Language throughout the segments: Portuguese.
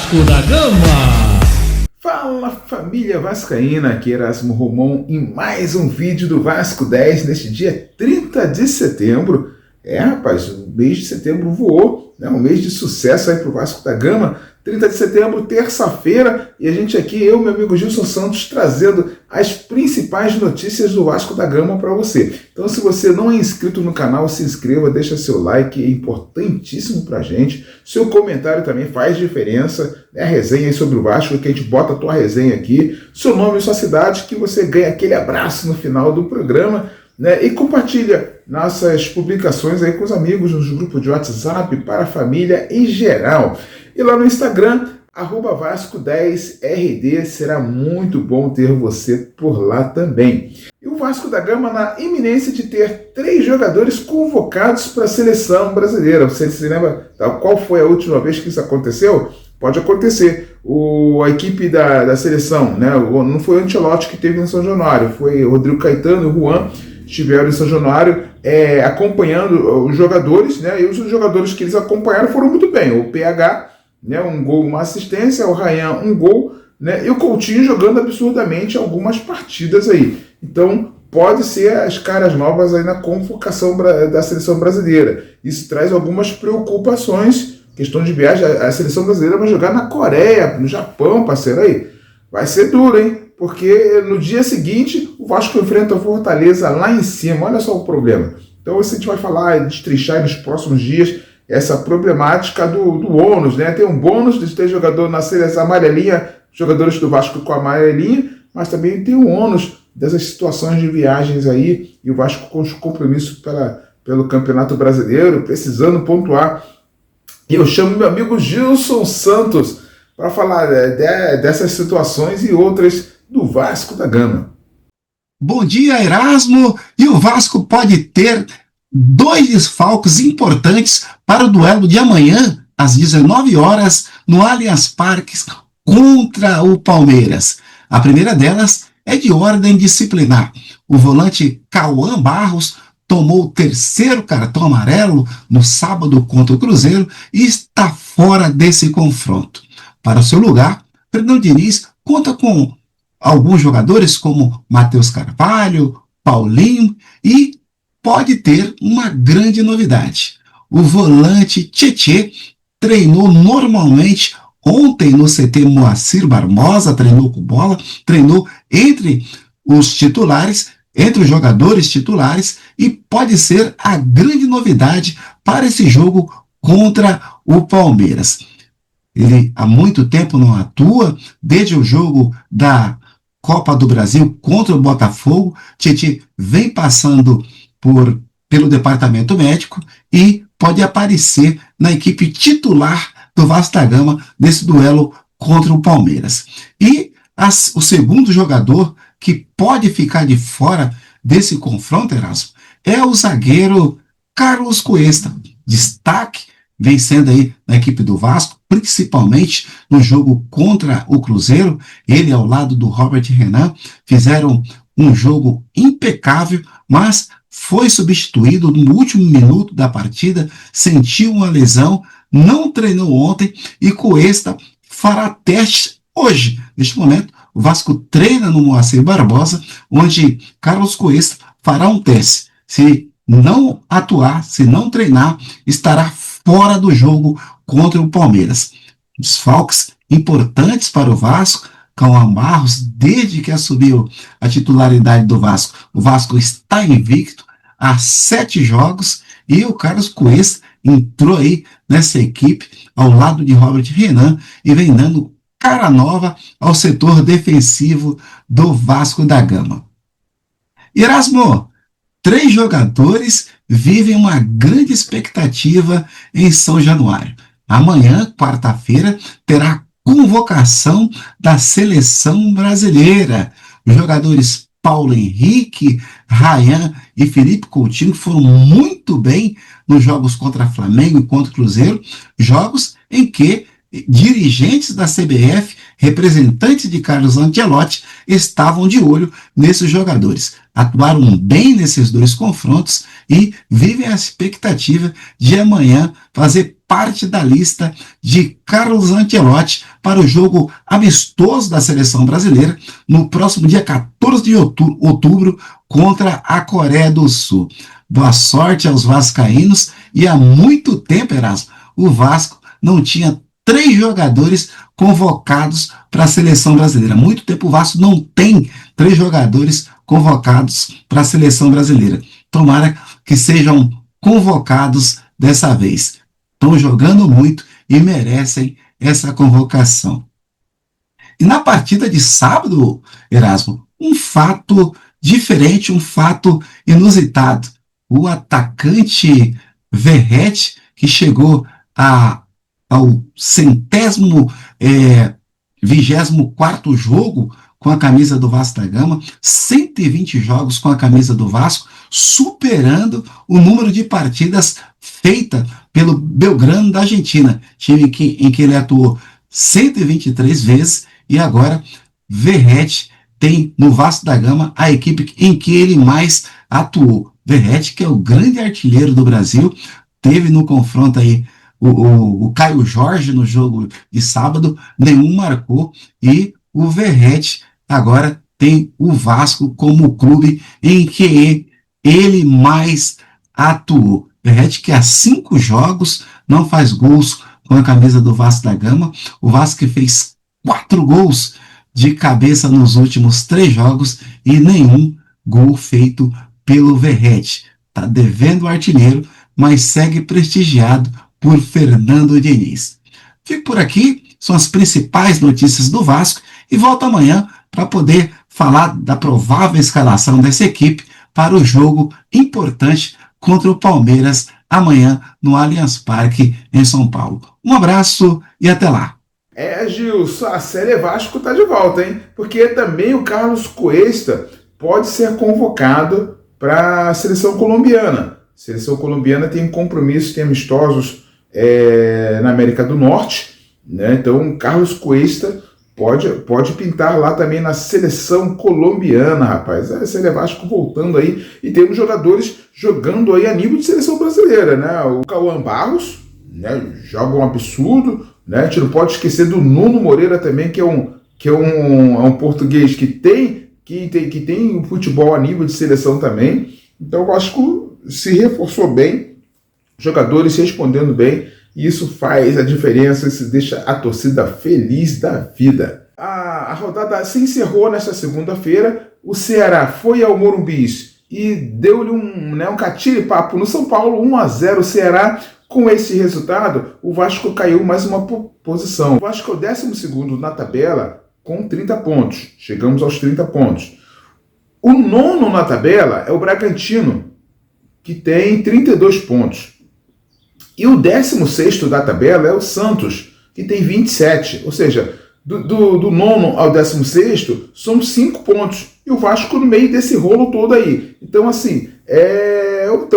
Vasco da Gama. Fala família vascaína, aqui Erasmo Romão em mais um vídeo do Vasco 10 neste dia 30 de setembro. Rapaz, o mês de setembro voou, né? Um mês de sucesso aí pro Vasco da Gama. 30 de setembro, terça-feira, e a gente aqui, eu e meu amigo Gilson Santos, trazendo as principais notícias do Vasco da Gama para você. Então, se você não é inscrito no canal, se inscreva, deixa seu like, é importantíssimo pra gente. Seu comentário também faz diferença, né? A resenha aí sobre o Vasco, que a gente bota a tua resenha aqui, seu nome e sua cidade, que você ganha aquele abraço no final do programa, né? E compartilha nossas publicações aí com os amigos nos grupos de WhatsApp, para a família em geral. E lá no Instagram, @Vasco10RD, será muito bom ter você por lá também. E o Vasco da Gama na iminência de ter 3 jogadores convocados para a seleção brasileira. Você se lembra qual foi a última vez que isso aconteceu? Pode acontecer. A equipe da seleção, né? Não foi o Ancelotti que teve em São Januário, foi o Rodrigo Caetano e o Juan, estiveram em São Januário acompanhando os jogadores, né? E os jogadores que eles acompanharam foram muito bem. O PH, né, um gol, uma assistência, o Ryan, um gol, né? E o Coutinho jogando absurdamente algumas partidas aí. Então, pode ser as caras novas aí na convocação da seleção brasileira. Isso traz algumas preocupações. Questão de viagem, a seleção brasileira vai jogar na Coreia, no Japão, parceiro, aí. Vai ser duro, hein? Porque no dia seguinte o Vasco enfrenta o Fortaleza lá em cima. Olha só o problema. Então a gente vai falar, destrinchar nos próximos dias essa problemática do ônus, né? Tem um bônus de ter jogador na seleção amarelinha, jogadores do Vasco com a amarelinha, mas também tem o ônus dessas situações de viagens aí, e o Vasco com compromisso pelo Campeonato Brasileiro, precisando pontuar. E eu chamo meu amigo Gilson Santos para falar dessas situações e outras do Vasco da Gama. Bom dia, Erasmo! E o Vasco pode ter 2 desfalques importantes para o duelo de amanhã, às 19 horas, no Allianz Parque, contra o Palmeiras. A primeira delas é de ordem disciplinar. O volante Cauã Barros tomou o 3º cartão amarelo no sábado contra o Cruzeiro e está fora desse confronto. Para o seu lugar, Fernando Diniz conta com alguns jogadores como Matheus Carvalho, Paulinho, e pode ter uma grande novidade. O volante Tietê treinou normalmente ontem no CT Moacir Barbosa, treinou com bola, treinou entre os titulares, entre os jogadores titulares, e pode ser a grande novidade para esse jogo contra o Palmeiras. Ele há muito tempo não atua, desde o jogo da Copa do Brasil contra o Botafogo. Tietê vem passando pelo departamento médico e pode aparecer na equipe titular do Vasco da Gama nesse duelo contra o Palmeiras. E o segundo jogador que pode ficar de fora desse confronto, Erasmo, é o zagueiro Carlos Cuesta. Destaque vem sendo aí na equipe do Vasco, principalmente no jogo contra o Cruzeiro. Ele, ao lado do Robert Renan, fizeram um jogo impecável, mas foi substituído no último minuto da partida, sentiu uma lesão, não treinou ontem, e Cuesta fará testes hoje. Neste momento, o Vasco treina no Moacir Barbosa, onde Carlos Cuesta fará um teste. Se não atuar, se não treinar, estará fora do jogo contra o Palmeiras. Desfalques importantes para o Vasco. Cauã Barros, desde que assumiu a titularidade do Vasco, o Vasco está invicto há 7 jogos, e o Carlos Cuesta entrou aí nessa equipe ao lado de Robert Renan e vem dando cara nova ao setor defensivo do Vasco da Gama. Erasmo, 3 jogadores vivem uma grande expectativa em São Januário. Amanhã, quarta-feira, terá convocação da seleção brasileira. Os jogadores Paulo Henrique, Ryan e Felipe Coutinho foram muito bem nos jogos contra Flamengo e contra Cruzeiro, jogos em que dirigentes da CBF, representantes de Carlos Ancelotti, estavam de olho nesses jogadores. Atuaram bem nesses dois confrontos e vivem a expectativa de amanhã fazer parte da lista de Carlos Ancelotti para o jogo amistoso da seleção brasileira no próximo dia 14 de outubro contra a Coreia do Sul. Boa sorte aos vascaínos, e há muito tempo, Erasmo, o Vasco não tinha 3 jogadores convocados para a seleção brasileira. Há muito tempo o Vasco não tem 3 jogadores convocados para a seleção brasileira. Tomara que sejam convocados dessa vez. Estão jogando muito e merecem essa convocação. E na partida de sábado, Erasmo, um fato diferente, um fato inusitado. O atacante Verratti, que chegou ao 24º jogo com a camisa do Vasco da Gama, 120 jogos com a camisa do Vasco, superando o número de partidas feita pelo Belgrano da Argentina, time em que ele atuou 123 vezes, e agora Verratti tem no Vasco da Gama a equipe em que ele mais atuou. Verratti, que é o grande artilheiro do Brasil, teve no confronto aí o Caio Jorge no jogo de sábado, nenhum marcou, e o Verratti agora tem o Vasco como clube em que ele mais atuou. Verratti, que há 5 jogos não faz gols com a camisa do Vasco da Gama, o Vasco que fez 4 gols de cabeça nos últimos 3 jogos e nenhum gol feito pelo Verratti. Está devendo o artilheiro, mas segue prestigiado por Fernando Diniz. Fico por aqui, são as principais notícias do Vasco, e volto amanhã para poder falar da provável escalação dessa equipe para o jogo importante contra o Palmeiras amanhã no Allianz Parque, em São Paulo. Um abraço e até lá. Gilson, a Série Vasco está de volta, hein? Porque também o Carlos Cuesta pode ser convocado para a seleção colombiana. A seleção colombiana tem compromissos, tem amistosos na América do Norte, né? Então Carlos Cuesta pode pintar lá também na seleção colombiana, rapaz. A Série Vasco voltando aí, e temos jogadores jogando aí a nível de seleção brasileira, né? O Cauã Barros, né, joga um absurdo, né? A gente não pode esquecer do Nuno Moreira também, que é um português que tem futebol a nível de seleção também. Então o Vasco se reforçou bem, jogadores respondendo bem, e isso faz a diferença, isso deixa a torcida feliz da vida. A rodada se encerrou nesta segunda-feira, o Ceará foi ao Morumbi e deu-lhe um catire-papo no São Paulo, 1-0 Ceará. Com esse resultado, o Vasco caiu mais uma posição. O Vasco é o 12º na tabela com 30 pontos. Chegamos aos 30 pontos. O 9º na tabela é o Bragantino, que tem 32 pontos. E o 16º da tabela é o Santos, que tem 27. Ou seja, do 9º ao 16º são 5 pontos. E o Vasco no meio desse rolo todo aí. Então, assim,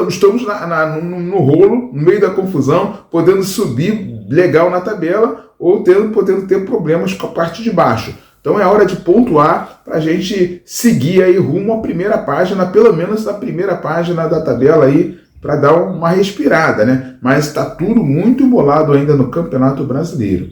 estamos no rolo, no meio da confusão, podendo subir legal na tabela ou podendo ter problemas com a parte de baixo. Então é hora de pontuar para a gente seguir aí rumo à primeira página, pelo menos a primeira página da tabela aí, para dar uma respirada, né? Mas está tudo muito embolado ainda no Campeonato Brasileiro.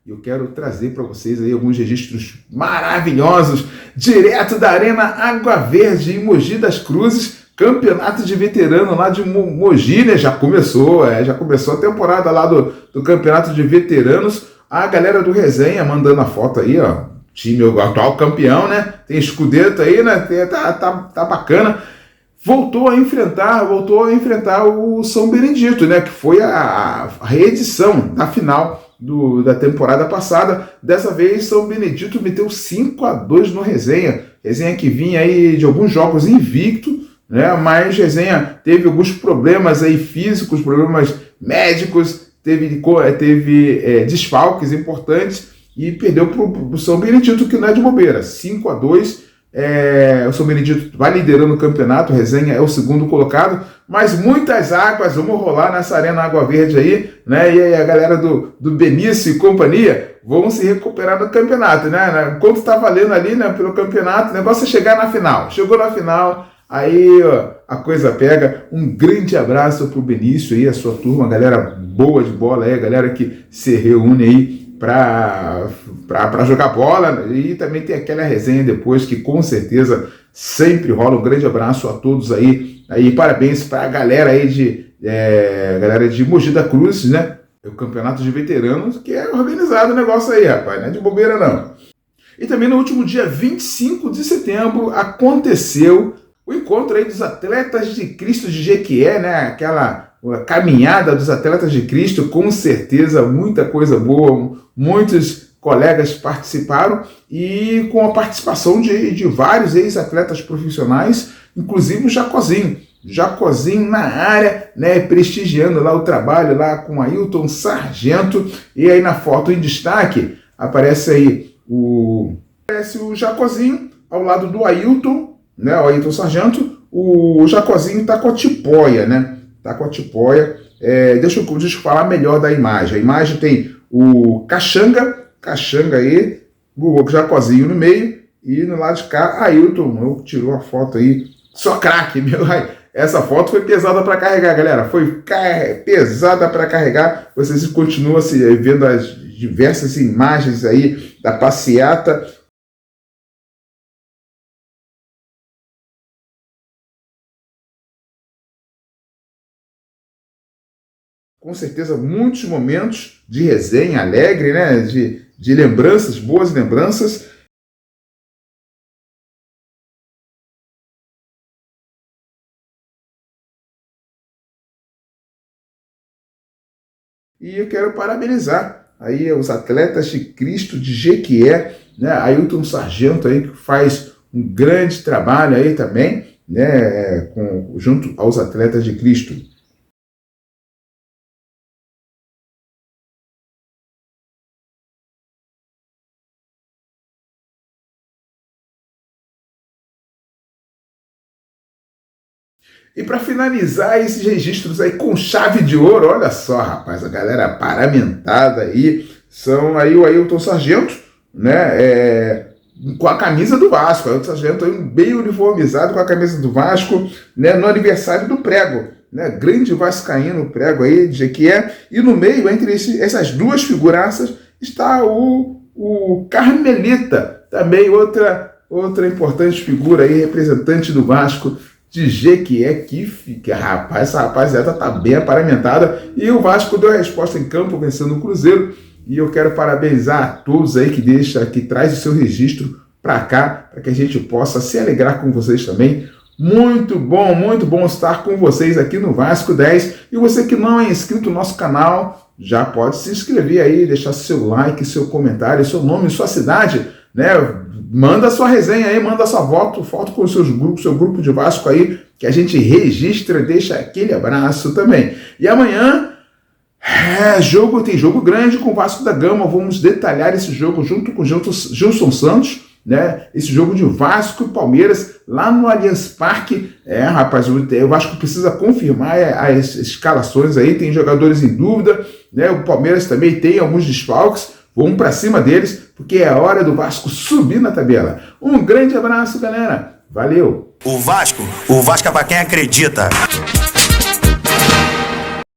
Eu quero trazer para vocês aí alguns registros maravilhosos, direto da Arena Água Verde, em Mogi das Cruzes, campeonato de veterano lá de Mogi, né? Já começou a temporada lá do campeonato de veteranos. A galera do Resenha mandando a foto aí, ó, time atual campeão, né? Tem escudeto aí, né? Tá bacana. Voltou a enfrentar o São Benedito, né? Que foi a reedição da final da temporada passada. Dessa vez, São Benedito meteu 5-2 no Resenha. Resenha que vinha aí de alguns jogos invicto, né? Mas Resenha teve alguns problemas aí físicos, problemas médicos, teve desfalques importantes e perdeu para o São Benedito, que não é de bobeira. 5-2 O São Benedito vai liderando o campeonato, o Resenha é o segundo colocado, mas muitas águas vão rolar nessa Arena Água Verde aí, né? E aí a galera do Benício e companhia vão se recuperar no campeonato, né? Enquanto tá valendo ali, né, pelo campeonato, o negócio é chegar na final. Chegou na final, aí ó, a coisa pega. Um grande abraço pro Benício aí, a sua turma, galera boa de bola aí, a galera que se reúne aí para jogar bola, e também tem aquela resenha depois que com certeza sempre rola. Um grande abraço a todos aí parabéns para a galera aí galera de Mogi das Cruzes, né? O campeonato de veteranos, que é organizado o negócio aí, rapaz, não é de bobeira não. E também no último dia 25 de setembro aconteceu o encontro aí dos Atletas de Cristo de Jequié, né? Aquela caminhada dos Atletas de Cristo, com certeza muita coisa boa, muitos colegas participaram, e com a participação de vários ex-atletas profissionais, inclusive o Jacozinho na área, né, prestigiando lá o trabalho lá com Ailton Sargento. E aí na foto em destaque aparece aí o Jacozinho ao lado do Ailton, né, o Ailton Sargento. O Jacozinho tá com a tipóia, né? Tá com a tipóia. Deixa eu falar melhor da imagem. A imagem tem o Caxanga aí, o Jacozinho no meio, e no lado de cá, Ailton tirou a foto aí. Só craque, meu. Essa foto foi pesada para carregar, galera. Foi pesada para carregar. Vocês continuam vendo as diversas imagens aí da passeata. Com certeza, muitos momentos de resenha alegre, né? De lembranças, boas lembranças. E eu quero parabenizar aí os Atletas de Cristo de Jequié, né? Ailton Sargento aí, que faz um grande trabalho aí também, né? Junto aos Atletas de Cristo. E para finalizar esses registros aí com chave de ouro, olha só, rapaz, a galera paramentada aí, são aí o Ailton Sargento, né, com a camisa do Vasco. O Ailton Sargento aí bem uniformizado com a camisa do Vasco, né, no aniversário do Prego, né, grande vascaíno Prego aí, de Jequié. E no meio, entre essas duas figuraças, está o Carmelita, também outra importante figura aí, representante do Vasco de Jequié, que rapaz, essa rapaziada tá bem aparamentada. E o Vasco deu a resposta em campo, vencendo o Cruzeiro. E eu quero parabenizar a todos aí que traz o seu registro para cá, para que a gente possa se alegrar com vocês também. Muito bom estar com vocês aqui no Vasco 10. E você que não é inscrito no nosso canal, já pode se inscrever aí, deixar seu like, seu comentário, seu nome, sua cidade, né? Manda sua resenha aí, manda sua foto com seu grupo de Vasco aí, que a gente registra, deixa aquele abraço também. E amanhã tem jogo grande com o Vasco da Gama. Vamos detalhar esse jogo junto com o Gilson Santos, né? Esse jogo de Vasco e Palmeiras lá no Allianz Parque. Rapaz, o Vasco precisa confirmar as escalações aí, tem jogadores em dúvida, né? O Palmeiras também tem alguns desfalques. Vamos para cima deles, porque é a hora do Vasco subir na tabela. Um grande abraço, galera. Valeu! O Vasco é para quem acredita.